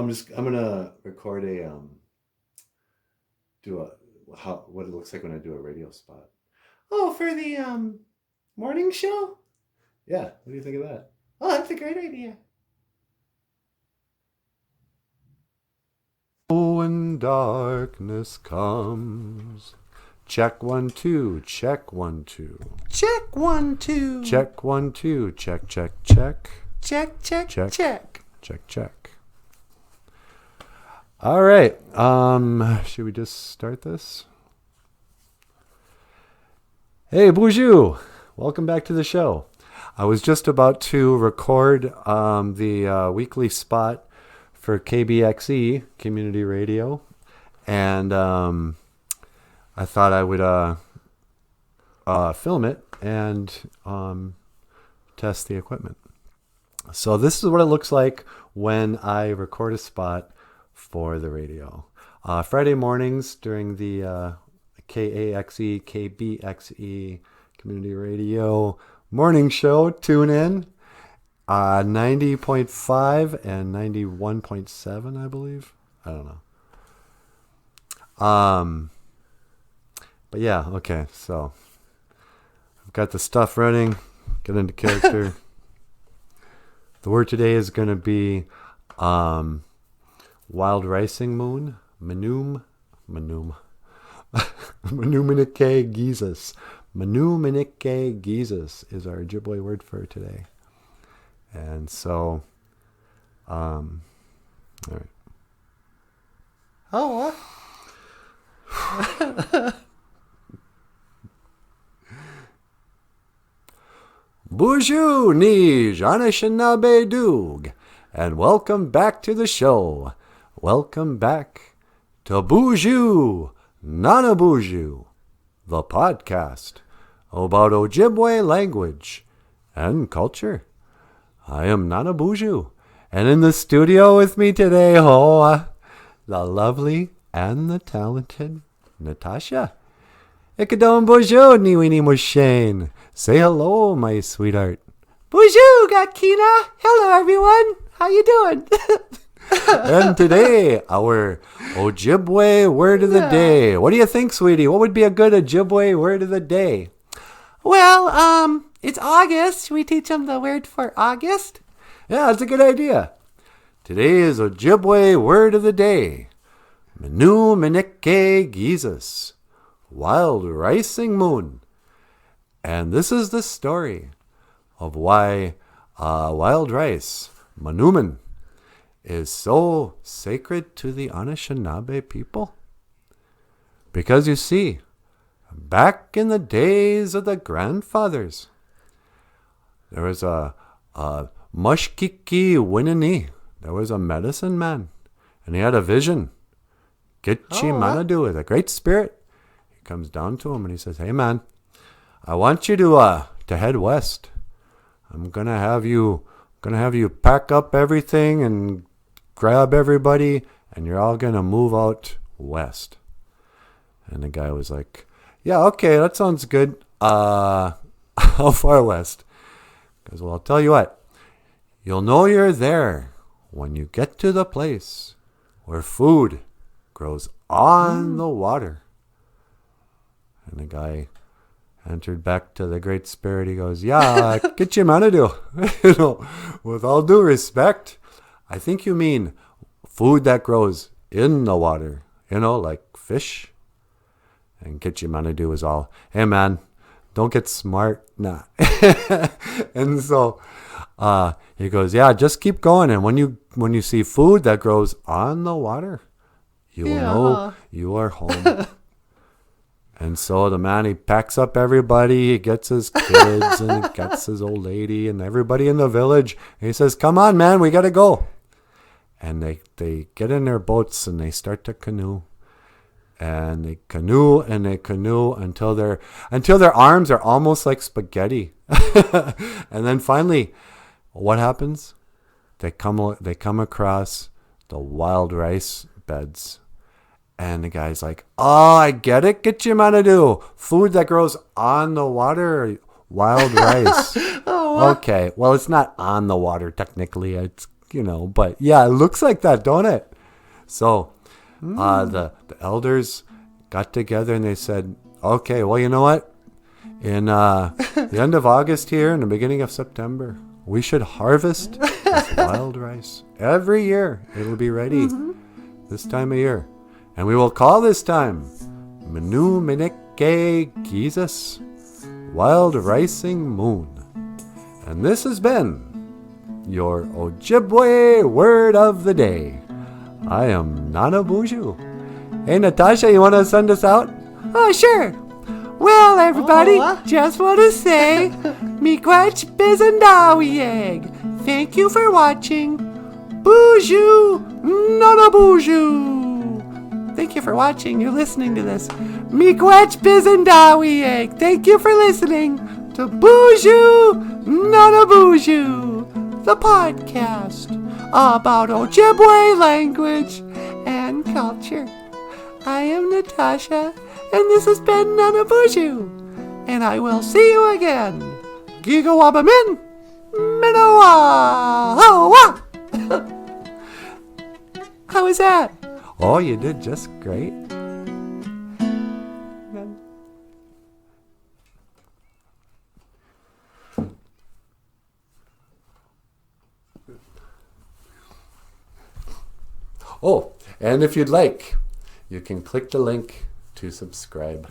I'm gonna record what it looks like when I do a radio spot. Oh, for the morning show? Yeah, what do you think of that? Oh, that's a great idea. When darkness comes. Check 1 2, check 1 2. Check 1 2. Check 1 2, check check check. Check check Check. check. Check check. All right. Should we just start this? Hey, Boozhoo! Welcome back to the show. I was just about to record the weekly spot for Kbxe Community Radio, and I thought I would film it and test the equipment. So this is what it looks like when I record a spot for the radio. Friday mornings during the Kaxe, Kbxe Community Radio morning show, tune in. 90.5 and 91.7, I believe. I don't know. But yeah, okay, so I've got the stuff running. Get into character. The word today is going to be wild ricing moon. Manum. Manuminike Gizes. Manuminike Gizes is our Ojibwe word for today. And so, all right. Oh, Boozhoo Nanaboozhoo, and welcome back to the show. Welcome back to Boozhoo Nanaboozhoo, the podcast about Ojibwe language and culture. I am Nanaboozhoo, and in the studio with me today, the lovely and the talented Natasha. Ikadon niwini Mushane. Say hello, my sweetheart. Boozhoo Gakina. Hello, everyone. How you doing? And today, our Ojibwe word of the day. What do you think, sweetie? What would be a good Ojibwe word of the day? Well, it's August. Should we teach them the word for August? Yeah, that's a good idea. Today is Ojibwe word of the day. Manuminike Gizes. Wild ricing moon. And this is the story of why wild rice, manumin, is so sacred to the Anishinaabe people. Because you see, back in the days of the grandfathers, there was a mushkiki winini. There was a medicine man, and he had a vision. Gitchi Manadu is a great spirit. He comes down to him and he says, "Hey man, I want you to head west. I'm gonna have you pack up everything and grab everybody, and you're all gonna move out west." And the guy was like, "Yeah, okay, that sounds good. How far west?" He goes, "Well, I'll tell you what. You'll know you're there when you get to the place where food grows on the water." And the guy entered back to the Great Spirit. He goes, "Yeah, Kbxe Manadu. With all due respect, I think you mean food that grows in the water, like fish." And Kbxe Manadu was all, "Hey man, don't get smart." Nah. And so he goes, "Yeah, just keep going. And when you see food that grows on the water, you will know you are home." And so the man, he packs up everybody. He gets his kids and he gets his old lady and everybody in the village. And he says, "Come on, man, we got to go." And they get in their boats and they start to canoe. And they canoe until their arms are almost like spaghetti. And then finally, what happens? They come across the wild rice beds. And the guy's like, "Oh, I get it, Kbxe Manadu. Food that grows on the water, wild rice." Okay, well, it's not on the water technically. It's but yeah, it looks like that, don't it? So the elders got together and they said, okay, well, you know what? In the end of August here and the beginning of September, we should harvest this wild rice. Every year it'll be ready this time of year. And we will call this time Menu Minike Jesus Wild Ricing Moon. And this has been your Ojibwe word of the day. I am Nanaboozhoo. Hey, Natasha, you want to send us out? Oh, sure. Well, everybody, just want to say, Miigwech Bizandawieg. Thank you for watching. Boozhoo Nanaboozhoo. Thank you for watching. You're listening to this. Miigwech Bizandawieg. Thank you for listening to Boozhoo Nanaboozhoo, the podcast about Ojibwe language and culture. I am Natasha, and this has been Nanaboozhoo, and I will see you again. GOFUNDME, Minowa! How was that? Oh, you did just great. Oh, and if you'd like, you can click the link to subscribe.